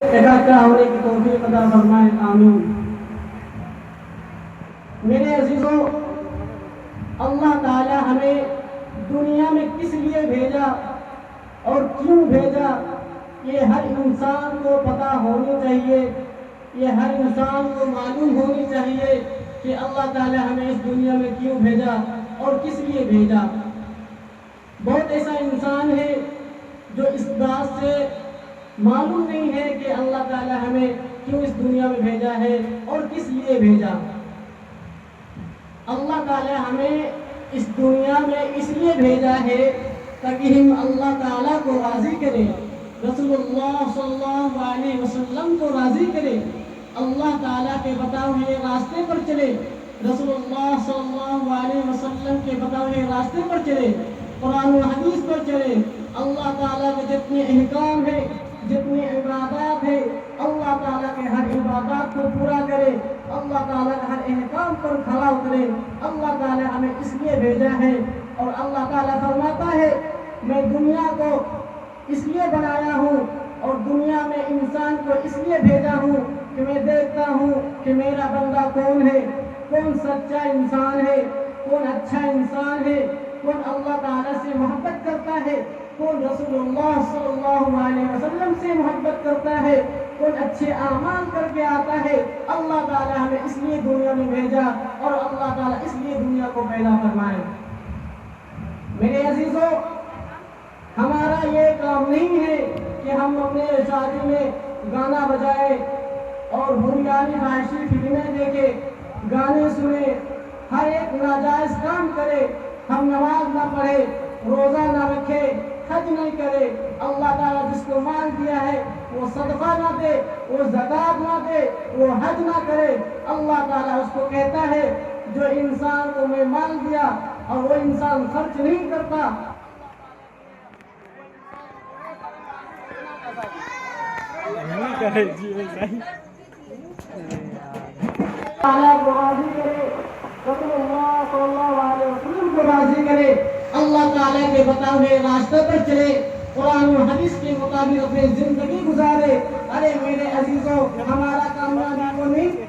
اکٹھا ہونے کی توفیق عطا فرمائے، آمین۔ میرے عزیزوں، اللہ تعالی ہمیں دنیا میں کس لیے بھیجا اور کیوں بھیجا، یہ ہر انسان کو پتہ ہونی چاہیے، یہ ہر انسان کو معلوم ہونی چاہیے کہ اللہ تعالی ہمیں اس دنیا میں کیوں بھیجا اور کس لیے بھیجا۔ بہت ایسا انسان ہے جو اس بات سے معلوم نہیں ہے کہ اللہ تعالی ہمیں کیوں اس دنیا میں بھیجا ہے اور کس لیے بھیجا۔ اللہ تعالی ہمیں اس دنیا میں اس لیے بھیجا ہے تاکہ ہم اللہ تعالیٰ کو راضی کریں، رسول اللہ صلی اللہ علیہ وسلم کو راضی کریں، اللہ تعالیٰ کے بتائے ہوئے راستے پر چلے، رسول اللہ صلی اللہ علیہ وسلم کے بتائے ہوئے راستے پر چلے، قرآن و حدیث پر چلے، اللہ تعالیٰ کے جتنے احکام ہیں، جتنی عبادات ہیں، اللہ تعالیٰ کے ہر عبادات کو پورا کرے، اللہ تعالیٰ کے ہر احکام پر کھڑا اترے۔ اللہ تعالیٰ ہمیں اس لیے بھیجا ہے، اور اللہ تعالیٰ فرماتا ہے میں دنیا کو اس لیے بنایا ہوں اور دنیا میں انسان کو اس لیے بھیجا ہوں کہ میں دیکھتا ہوں کہ میرا بندہ کون ہے، کون سچا انسان ہے، کون اچھا انسان ہے، کون اللہ تعالیٰ سے محبت کرتا ہے، کون رسول اللہ صلی اللہ علیہ وسلم سے محبت کرتا ہے، کون اچھے اعمال کر کے آتا ہے۔ اللہ تعالیٰ ہمیں اس لیے دنیا میں بھیجا اور اللہ تعالیٰ اس لیے دنیا کو پیدا فرمائے۔ میرے عزیزوں، ہمارا یہ کام نہیں ہے کہ ہم اپنے شادی میں گانا بجائے اور بنیادی معاشی فلمیں دیکھے، گانے سنے، ہر ایک ناجائز کام کرے، ہم نماز نہ پڑھے، روزہ نہ رکھے، حج نہیں کرے، اللہ تعالیٰ جس کو مال دیا ہے وہ صدقہ نہ دے، وہ زکوٰۃ نہ دے، وہ حج نہ کرے، اللہ تعالیٰ اس کو کہتا ہے جو انسان کو میں مال دیا اور وہ انسان خرچ نہیں کرتا، تعالیٰ کو راضی کرے، رسول اللہ صلی اللہ علیہ وسلم کو راضی کرے، اللہ تعالیٰ کے بتائے ہوئے راستے پر چلے، قرآن و حدیث کے مطابق اپنی زندگی گزارے۔ ارے میرے عزیزوں، ہمارا کامیابی کو نہیں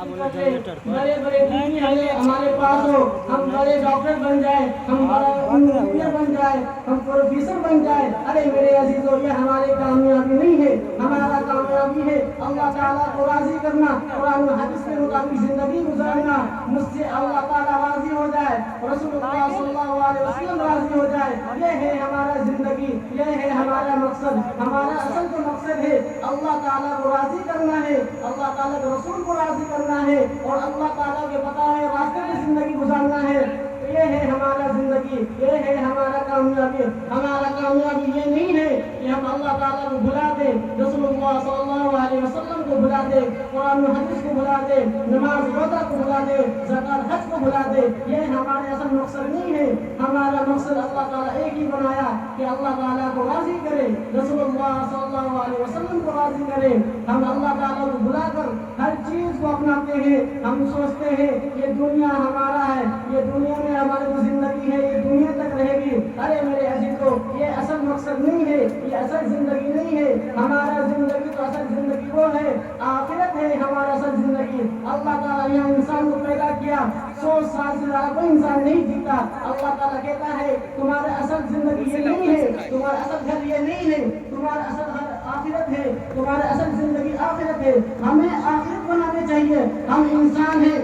بڑے بڑے ڈگری ہمارے پاس ہو، ہم بڑے ڈاکٹر بن جائیں، ہم بڑے انجینئر بن جائیں، ہم پروفیسر بن جائیں، ارے میرے عزیزوں یہ ہماری کامیابی نہیں ہے۔ ہمارا کامیابی ہے اللہ تعالیٰ کو راضی کرنا، قرآن و حدیث کے مطابق زندگی گزارنا، مجھ سے اللہ تعالیٰ راضی ہو جائے، رسول اللہ صلی اللہ علیہ وسلم راضی ہو جائے، یہ ہے ہمارا زندگی، یہ ہے ہمارا مقصد۔ ہمارا اصل جو مقصد ہے اللہ تعالیٰ کو راضی کرنا ہے، اللہ تعالیٰ کے رسول کو راضی کرنا ہے اور اللہ تعالیٰ کے بتائے راستے میں زندگی گزارنا ہے۔ یہ ہے ہمارا زندگی، یہ ہے ہمارا کامیابی۔ ہمارا کامیابی یہ نہیں ہے کہ ہم اللہ تعالیٰ کو بھلا دیں، رسول اللہ صلی اللہ علیہ وسلم کو بھلا دیں، قرآن و حدیث کو بھلا دیں، نماز روزہ کو بھلا دیں، زکوٰۃ حج کو بھلا دیں، یہ ہمارے اصل مقصد نہیں ہے۔ ہمارا مقصد اللہ تعالیٰ ایک ہی بنایا کہ اللہ تعالیٰ کو راضی کرے، رسول اللہ صلی اللہ علیہ وسلم کو راضی کرے۔ ہم اللہ تعالیٰ کو بھلا کر ہر چیز کو اپناتے ہیں، ہم سوچتے ہیں یہ دنیا ہمارا ہے، یہ دنیا میں ہماری جو زندگی ہے یہ دنیا تک رہے گی۔ ارے میرے عزیزوں، یہ اصل مقصد نہیں ہے، یہ اصل زندگی نہیں ہے۔ ہمارا زندگی تو اصل زندگی وہ ہے، آخرت ہے ہمارا اصل زندگی۔ اللہ تعالیٰ نے انسان کو پیدا کیا، 100 سال سے زیادہ کوئی انسان نہیں جیتا۔ اللہ تعالیٰ کہتا ہے تمہارا اصل زندگی یہ نہیں ہے، تمہارا اصل گھر یہ نہیں ہے، تمہارا اصل گھر آخرت ہے، تمہارا اصل زندگی آخرت ہے۔ ہمیں آخرت بنانے چاہیے۔ ہم انسان ہیں،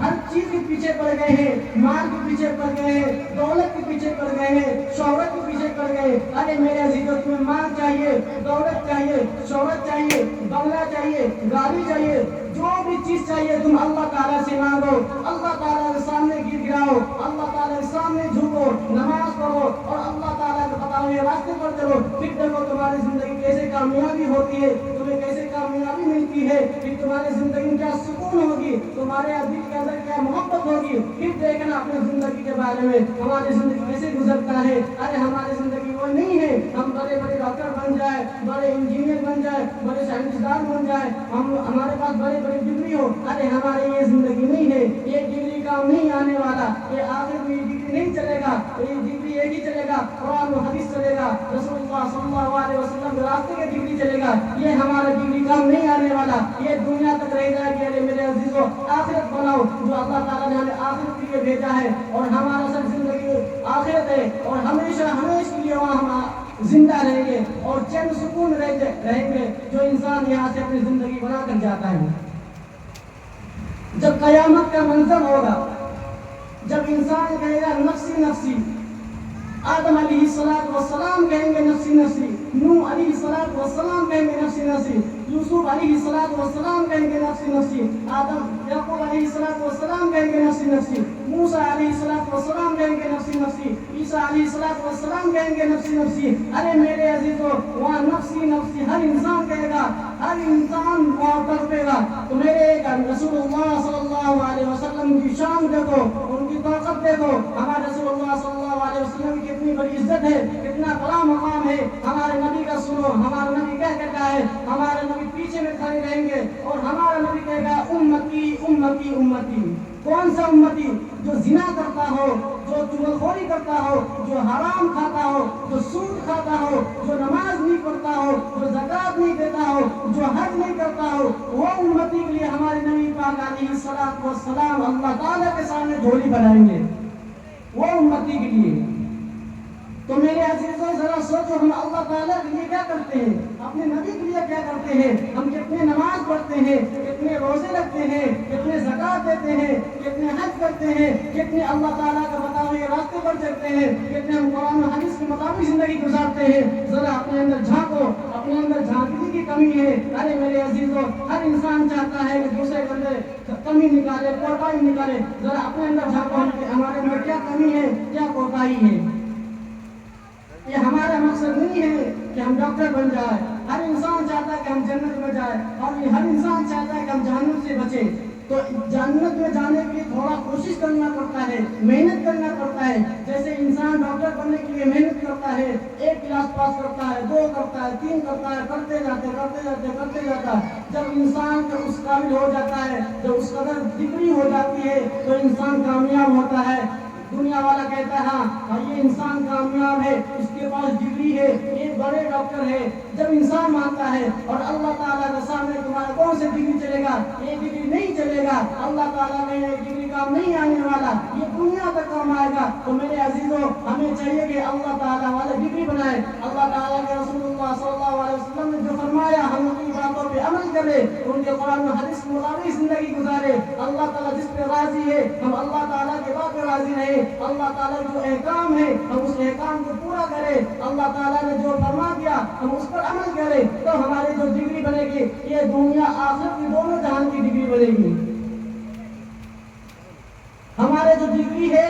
ہر چیز کے پیچھے پڑ گئے ہیں، مال کے پیچھے پڑ گئے ہیں، دولت کے پیچھے پڑ گئے ہیں، شہرت کے پیچھے پڑ گئے۔ ارے میرے عزیزوں، تمہیں مال چاہیے، دولت چاہیے، شہرت چاہیے، بنگلہ چاہیے، گاڑی چاہیے، جو بھی چیز چاہیے تم اللہ تعالیٰ سے مانگو، اللہ تعالیٰ کے سامنے گر گراؤ، اللہ تعالیٰ کے سامنے جھکو، نماز پڑھو اور اللہ تعالیٰ کے بتائے ہوئے راستے پر چلو، پھر دیکھو تمہاری زندگی کیسے کامیابی ہوتی ہے، تمہیں کیسے کامیابی ملتی ہے۔ ملتی ہے، پھر تمہاری زندگی میں کیا سکون ہوگی، تمہارے دل کے اندر کیا محبت ہوگی، پھر دیکھنا اپنے زندگی کے بارے میں ہماری زندگی کیسے گزرتا ہے۔ ارے ہماری زندگی وہ نہیں ہے ہم بڑے بڑے ڈاکٹر بن جائے، بڑے انجینئر بن جائے، بڑے سائنسدان بن جائے، ہمارے پاس بڑی بڑی ڈگری ہو۔ ارے ہماری یہ زندگی نہیں ہے، یہ ڈگری کام نہیں آنے والا، یہ آخر میں یہ ڈگری نہیں چلے گا، یہ ڈگری ایک ہی چلے گا، قرآن و حدیث چلے گا، رسول اللہ صلی اللہ علیہ وسلم کے راستے کے ڈگری چلے گا، یہ ہمارا ڈگری کام نہیں آنے والا، یہ دنیا تک رہ جائے گی۔ ارے میرے عزیزو، آخرت بناؤ، جو اللہ تعالیٰ نے ہمیں آخرت کے لیے بھیجا ہے، اور ہمارا سب زندگی آخرت ہے، اور ہمیشہ ہمیشہ کے لیے وہاں ہم زندہ رہیں گے اور چین سکون رہیں گے، جو انسان یہاں سے اپنی زندگی بنا کر جاتا ہے۔ جب قیامت کا منظر ہوگا، جب انسان کہے گا نفسی نفسی، آدم علیہ السلام کہیں گے نفسی نفسی، نوح علیہ السلام کہیں گے نفسی نفسی، یوسف علیہ السلام کہیں گے نفسی نفسی، یعقوب علیہ السلام کہیں گے نفسی نفسی، موسیٰ علیہ السلام کہیں گے نفسی نفسی، عیسیٰ علیہ السلام کہیں گے نفسی نفسی۔ ارے میرے عزیزو، وہاں نفسی نفسی ہر انسان کہے گا، ہر انسان وہاں تڑپے گا۔ تو میرے رسول اللہ صلی اللہ علیہ وسلم کی شان دیکھو، ان کی طاقت دیکھو، ہمارے رسول اللہ صلی اللہ علیہ وسلم کی کتنی بڑی عزت ہے، کتنا بڑا مقام ہے۔ ہمارے نبی کا سنو، ہمارا نبی کیا کہتا ہے، ہمارے نبی پیچھے میں کھڑے رہیں گے اور ہمارا نبی کہے گا امتی امتی امتی۔ کون سا امتی؟ جو زنا کرتا ہو، جو چغلخوری کرتا ہو، جو حرام کھاتا ہو، جو سود کھاتا ہو، جو نماز نہیں پڑھتا ہو، جو زکوٰۃ نہیں دیتا ہو، جو حج نہیں کرتا ہو، وہ امتی کے لیے ہمارے نبی پاک علیہ السلام اللہ تعالیٰ کے سامنے جھولی بنائیں گے، وہ امتی کے لیے۔ تو میرے عزیزوں، ذرا سوچو، ہم اللہ تعالیٰ کے لیے کیا کرتے ہیں، اپنے نبی کے لیے کیا کرتے ہیں، ہم کتنے نماز پڑھتے ہیں، کتنے روزے رکھتے ہیں، کتنے زکوٰۃ دیتے ہیں، کتنے حج کرتے ہیں، کتنے اللہ تعالیٰ کا بتائے ہوئے راستے پر چلتے ہیں، کتنے ہم قرآن و حدیث کے مطابق زندگی گزارتے ہیں۔ ذرا اپنے اندر جھانکو، اپنے اندر جھانکنے کی کمی ہے۔ ارے میرے عزیزوں، ہر انسان چاہتا ہے کہ دوسرے کے اندر کمی نکالے، کوتاہی نکالے۔ ذرا اپنے اندر جھانکو کہ ہمارے اندر کیا کمی ہے، کیا کوتاہی ہے۔ یہ ہمارا مقصد نہیں ہے کہ ہم ڈاکٹر بن جائے، ہر انسان چاہتا ہے کہ ہم جنت میں جائے، اور ہر انسان چاہتا ہے کہ ہم جہنم سے بچیں۔ تو جنت میں جانے کے لیے تھوڑا کوشش کرنا پڑتا ہے، محنت کرنا پڑتا ہے۔ جیسے انسان ڈاکٹر بننے کے لیے محنت کرتا ہے، 1 کلاس پاس کرتا ہے، 2 کرتا ہے، 3 کرتا ہے، کرتے جاتا ہے۔ جب انسان اس قابل ہو جاتا ہے، جب اس قدر ڈگری ہو جاتی ہے، تو انسان کامیاب ہوتا ہے۔ دنیا والا کہتا ہے ہاں یہ انسان کامیاب ہے، اس کے پاس ڈگری ہے، یہ بڑے ڈاکٹر ہے۔ جب انسان مانتا ہے اور اللہ تعالیٰ کے سامنے تمہارا کون سے ڈگری چلے گا، یہ ڈگری نہیں چلے گا، اللہ تعالیٰ میں یہ ڈگری کام نہیں آنے والا، یہ دنیا تک کام آئے گا۔ تو میرے عزیزوں، ہمیں چاہیے کہ اللہ تعالیٰ والے ڈگری بنائے۔ اللہ تعالیٰ کے رسول اللہ صلی اللہ علیہ وسلم نے جو فرمایا، ہم ان کی باتوں پہ عمل کریں، ان کے قرآن و حدیث کے مطابق زندگی گزارے۔ اللہ تعالیٰ جس پہ راضی ہے، ہم اللہ تعالیٰ کے بات پہ راضی رہیں۔ اللہ تعالیٰ جو احکام ہے ہم اس احکام کو پورا کریں، اللہ تعالیٰ نے جو فرما دیا ہم اس پر عمل کریں، تو ہماری جو ڈگری بنے گی، یہ دنیا آخرت کی دونوں جہان کی ڈگری بنے گی۔ ہمارے جو ڈگری ہے،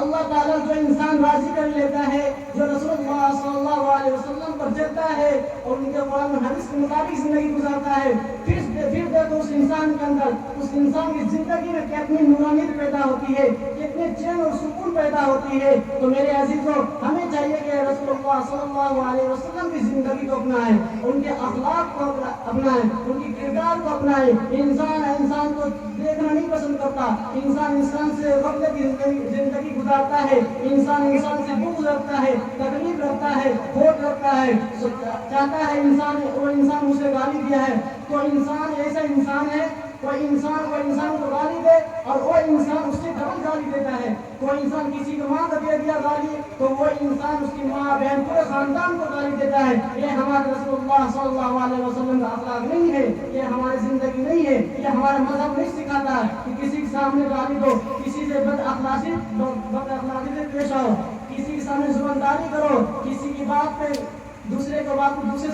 اللہ تعالیٰ جو انسان راضی کر لیتا ہے، جو رسول اللہ صلی اللہ علیہ وسلم پر چلتا ہے اور ان کے قرآن و حدیث کے مطابق زندگی گزارتا ہے، پھر دیکھو اس انسان کے اندر، اس انسان کی زندگی میں کتنی نورانیت پیدا ہوتی ہے، کتنے چین اور سکون پیدا ہوتی ہے۔ تو میرے عزیزوں، ہمیں چاہیے کہ رسول اللہ صلی اللہ علیہ وسلم کی زندگی کو اپنائیں، ان کے اخلاق کو اپنائیں، ان کی کردار کو اپنائیں۔ انسان کو دیکھنا نہیں پسند کرتا، انسان سے غفلت کی زندگی گزارتا ہے، انسان سے بغض رکھتا ہے، تکلیف رکھتا ہے، کھوٹ رکھتا ہے، چاہتا ہے وہ انسان اسے گالی دیا ہے۔ تو انسان ایسا انسان ہے، کوئی انسان کو گالی دے اور وہ انسان اس سے ڈبل گالی دیتا ہے۔ کوئی انسان کسی کو ماں کو دے دیا گالی، تو وہ انسان اس کی ماں بہن پورے خاندان کو گالی دیتا ہے۔ یہ ہمارے رسول اللہ صلی اللہ علیہ وسلم کا اخلاق نہیں ہے، یہ ہماری زندگی نہیں ہے، یہ ہمارا مذہب نہیں سکھاتا کہ کسی کے سامنے گالی دو، کسی سے بد اخلاقی سے پیش آؤ، کسی کے سامنے زبانداری کرو، کسی کی بات پہ دوسرے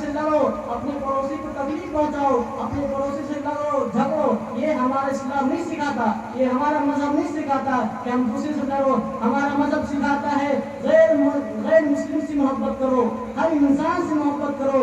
سے لڑو، اپنے پڑوسی کو تکلیف پہنچاؤ، اپنے پڑوسی سے لڑو جھگڑو۔ یہ ہمارا اسلام نہیں سکھاتا، یہ ہمارا مذہب نہیں سکھاتا کہ ہم دوسرے سے لڑو۔ ہمارا مذہب سکھاتا ہے غیر مسلم سے محبت کرو، ہر انسان سے محبت کرو،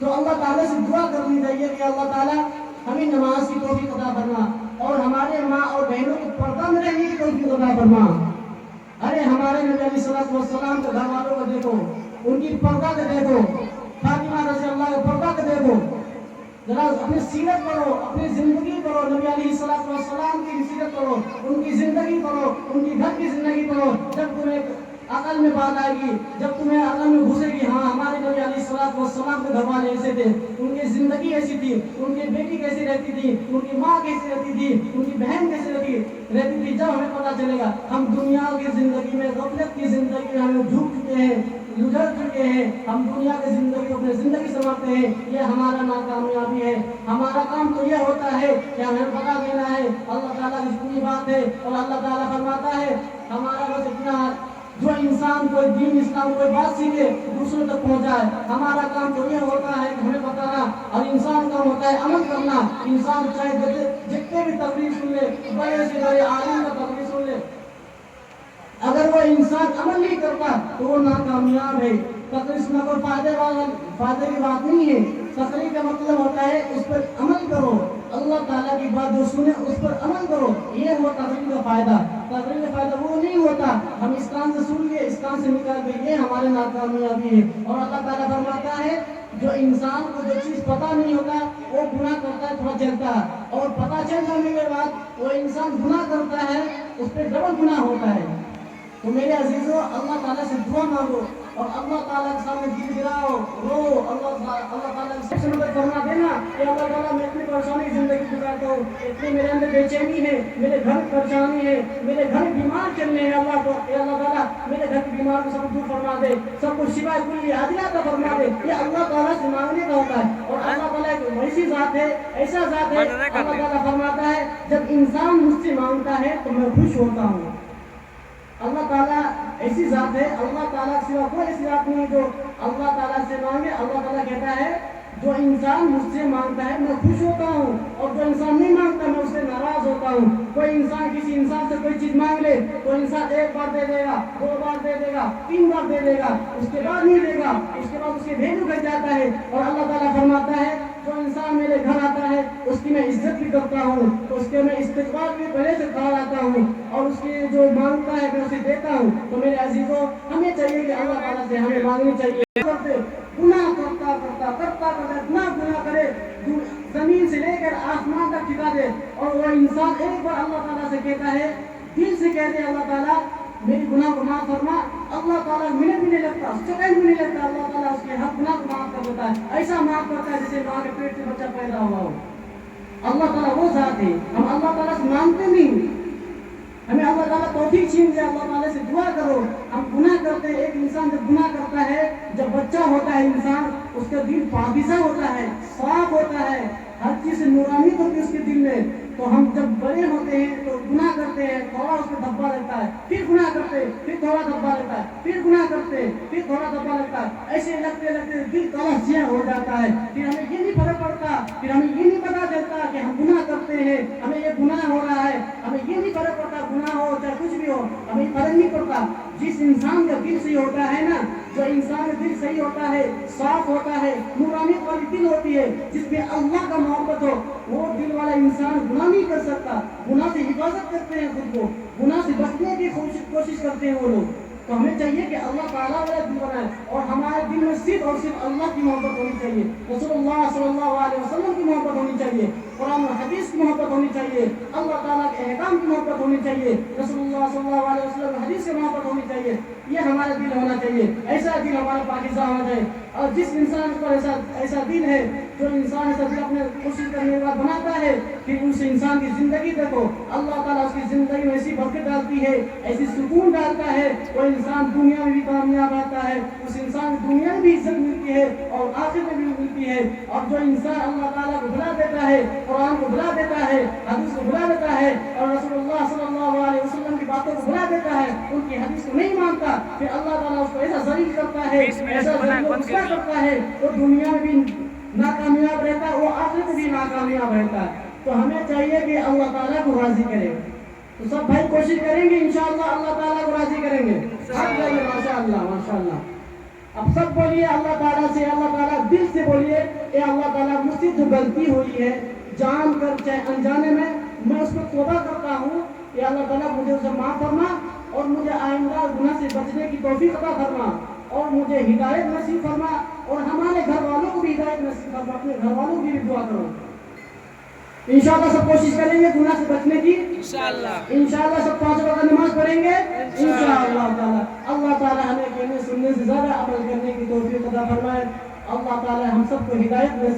تو اللہ تعالیٰ سے دعا کرنی چاہیے کہ اللہ تعالیٰ ہمیں نماز کی توفیق عطا فرما، اور ہمارے ماں اور بہنوں کو پردہ میں رہنے کی توفیق عطا فرما۔ ارے ہمارے نبی علیہ الصلوۃ والسلام کے گھر والوں کو دیکھو، ان کی پردہ کو دیکھو، فاطمہ رضی اللہ عنہا پردہ کو دیکھو، ذرا اپنی سیرت پڑھو، اپنی زندگی پڑھو، نبی علیہ الصلوۃ والسلام کی سیرت پڑھو، ان کی زندگی پڑھو، ان کی گھر کی زندگی پڑھو۔ جب تمہیں عقل میں بات آئے گی، جب تمہیں عقل میں گھسے گی، ہاں ہمارے نبی علیہ الصلوۃ والسلام کے گھر والے ایسے تھے، ان کی زندگی ایسی تھی، ان کی بیٹی کیسی رہتی تھی، ان کی ماں کیسی رہتی تھی، ان کی بہن کیسی رہتی تھی، جب ہمیں پتہ چلے گا۔ ہم دنیا کی زندگی میں، غفلت کی زندگی میں ہم جھوک چکے ہیں، گزر چکے ہیں، ہم دنیا کی زندگی اپنے زندگی سمجھتے ہیں، یہ ہمارا ناکامیابی ہے۔ ہمارا کام تو یہ ہوتا ہے کہ ہمیں پتہ دینا ہے اللہ تعالیٰ کی پوری بات ہے، اور اللہ تعالیٰ فرماتا ہے ہمارا بس اتنا، جو انسان کوئی دین اسلام کوئی بات سیکھے دوسروں تک پہنچائے، ہمارا کام تو یہ ہوتا ہے کہ ہمیں بتانا، اور انسان کا ہوتا ہے عمل کرنا۔ انسان چاہے جتنے بھی تقریر سن لے، بڑے سے بڑے عالم کا تقریر سن لے، اگر وہ انسان عمل نہیں کرتا تو وہ ناکامیاب ہے۔ تقریر سننا کوئی فائدے کی بات نہیں ہے۔ تقریر کا مطلب ہوتا ہے اس پر عمل کرو، اللہ تعالیٰ کی بات جو سنے اس پر عمل کرو، یہ ہوا تقریر کا فائدہ۔ تقریر کا فائدہ وہ نہیں ہوتا ہم اس کان سے سن لیے اس کان سے نکال گئے، یہ ہمارے ناکامیابی ہے۔ اور اللہ تعالیٰ فرماتا ہے جو انسان کو جو چیز پتہ نہیں ہوتا وہ گناہ کرتا ہے، تھوڑا چلتا ہے، اور پتہ چل جانے کے بعد وہ انسان گناہ کرتا ہے، اس پہ ڈبل گناہ ہوتا ہے۔ تو میرے عزیزوں، اللہ تعالیٰ سے دعا مانگو، اور اللہ تعالیٰ کے سامنے گر گراؤ، رو، اللہ تعالیٰ سے مدد فرما دینا کہ اللہ تعالیٰ میں اتنی پریشانی کی زندگی گزارتا ہوں، اتنی میرے اندر بے چینی ہے، میرے گھر میں پریشانی ہے، میرے گھر بیمار چلنے ہیں، اللہ تعالیٰ میرے گھر کی بیمار کو سب دور فرما دے، سب کو شفا کلی عاجلہ کا فرما دے۔ یہ اللہ تعالیٰ سے مانگنے کا ہوتا ہے، اور اللہ تعالیٰ ایک ایسی ذات ہے، ایسا ذات ہے، اللہ تعالیٰ فرماتا ہے جب انسان مجھ سے مانگتا ہے تو میں خوش ہوتا ہوں۔ اللہ تعالیٰ ایسی ذات ہے، اللہ تعالیٰ کے سوا کوئی ایسی ذات نہیں جو اللہ تعالیٰ سے مانگے۔ اللہ تعالیٰ کہتا ہے جو انسان مجھ سے مانگتا ہے میں خوش ہوتا ہوں، اور جو انسان نہیں مانگتا میں اس سے ناراض ہوتا ہوں۔ کوئی انسان کسی انسان سے کوئی چیز مانگ لے تو انسان ایک بار دے دے گا، دو بار دے دے گا، تین بار دے دے گا، اس کے بعد نہیں دے گا، اس کے بعد اس کے ویلیو گھٹ جاتا ہے۔ اور اللہ تعالیٰ فرماتا ہے جو انسان میرے گھر آتا ہے اس کی میں عزت بھی کرتا ہوں، اس کے میں استقبال بھی پہلے سے کھڑا رہتا ہوں، اور اس کی جو مانگتا ہے میں اسے دیتا ہوں۔ تو میرے عزیزوں، ہمیں چاہیے کہ اللہ تعالیٰ سے ہمیں مانگنی چاہیے۔ گناہ کرتا اتنا گناہ کرے زمین سے لے کر آسمان تک ٹھکا دے، اور وہ انسان ایک بار اللہ تعالیٰ سے کہتا ہے، دل سے کہتے ہیں اللہ تعالیٰ میری گناہ کو معاف فرما، اللہ تعالیٰ منٹ بھی نہیں لگتا، سیکنڈ بھی نہیں لگتا، اللہ تعالیٰ اس کے ہر گناہ کو معاف کر دیتا ہے۔ ایسا معاف کرتا ہے جیسے ماں کے پیٹ سے بچہ پیدا ہوا ہو۔ اللہ تعالیٰ وہ ذات ہے، ہم اللہ تعالیٰ سے مانگتے نہیں، ہمیں اللہ تعالیٰ توفیق چھین دے۔ اللہ تعالیٰ سے دعا کرو۔ ہم گناہ کرتے ہیں، ایک انسان جب گناہ کرتا ہے، جب بچہ ہوتا ہے انسان، اس کا دل پاکیزہ ہوتا ہے، صاف ہوتا ہے، ہر چیز سے نورانیت ہوتی ہے اس کے دل میں۔ تو ہم جب بڑے ہوتے ہیں تو گناہ کرتے ہیں، تھوڑا اس میں دھبا رہتا ہے، پھر گناہ کرتے، پھر تھوڑا دھبا رہتا ہے، پھر گناہ کرتے، پھر تھوڑا دھبا رہتا ہے، ایسے لگتے لگتے دل کالا سیاہ ہو جاتا ہے۔ پھر ہمیں یہ نہیں فرق پڑتا، پھر ہمیں یہ نہیں پتا چلتا کہ ہم گناہ کرتے ہیں، ہمیں یہ گناہ ہو رہا ہے، ہمیں یہ نہیں فرق پڑتا، گناہ ہو چاہے کچھ بھی ہو ہمیں فرق نہیں پڑتا۔ جس انسان کا دل صحیح ہوتا ہے نا، جو انسان کا دل صحیح ہوتا ہے، صاف ہوتا ہے، نورانیت والی دل ہوتی ہے، جس میں اللہ کا محبت ہو، وہ دل والا انسان گناہ نہیں کر سکتا۔ گناہ سے حفاظت کرتے ہیں خود کو، گناہ سے بچنے کی کوشش کرتے ہیں وہ لوگ۔ تو ہمیں چاہیے کہ اللہ تعالیٰ والا دل بنائے، اور ہمارے دل میں صرف اور صرف اللہ کی محبت ہونی چاہیے، رسول اللہ صلی اللہ علیہ وسلم کی محبت ہونی چاہیے، قرآن و حدیث کی محبت ہونی چاہیے، اللہ تعالیٰ کے احکام کی محبت ہونی چاہیے، رسول اللہ صلی اللہ علیہ وسلم کی حدیث کی محبت ہونی چاہیے۔ یہ ہمارا دل ہونا چاہیے، ایسا دل ہمارا پاکیزہ ہونا چاہیے۔ اور جس انسان پر ایسا دل ہے، جو انسان ایسا دل اپنے کوشش کرنے کے بعد بناتا ہے، پھر اس انسان کی زندگی دیکھو، اللہ تعالیٰ اس کی زندگی میں ایسی برکت ڈالتی ہے، ایسی سکون ڈالتا ہے، وہ انسان دنیا میں بھی کامیاب رہتا ہے، اس انسان کو دنیا میں بھی عزت ملتی ہے اور آخرت میں بھی ملتی ہے۔ اور جو انسان اللہ تعالیٰ کو بھلا دیتا ہے، قرآن کو بھلا دیتا ہے، حدیث کو بھلا دیتا ہے، اور رسول اللہ صلی اللہ علیہ وسلم کی باتوں کو بھلا دیتا ہے، ان کی حدیث کو نہیں مانتا، پھر اللہ تعالیٰ اس کو ایسا ذلیل کرتا ہے، ایسا کرتا ہے، وہ دنیا میں بھی ناکامیاب رہتا ہے، وہ آخرت میں بھی ناکامیاب رہتا ہے۔ تو ہمیں چاہیے کہ اللہ تعالیٰ کو راضی کرے۔ تو سب بھائی کوشش کریں گے انشاءاللہ اللہ تعالیٰ کو راضی کریں گے۔ ماشاء اللہ ماشاء اللہ۔ اب سب بولیے اللہ تعالیٰ سے، اللہ تعالیٰ دل سے بولیے اے اللہ تعالیٰ مجھ سے جو غلطی ہوئی ہے جان کر چاہے انجانے میں اس کو توبہ کرتا ہوں، اے اللہ تعالیٰ مجھے اسے معاف فرما اور مجھے آئندہ گناہ سے بچنے کی توفیق عطا فرما اور مجھے ہدایت نصیب فرما اور ہمارے گھر والوں کو بھی ہدایت نصیب فرما، اپنے گھر والوں کی بھی دعا کرو۔ انشاءاللہ سب کوشش کریں گے گناہ سے بچنے کی، انشاءاللہ سب 5 وقت نماز پڑھیں گے انشاءاللہ تعالی۔ اللہ تعالی ہمیں کہنے سننے سے زیادہ عمل کرنے کی توفیق عطا فرمائے۔ اللہ تعالی ہم سب کو ہدایت نصیب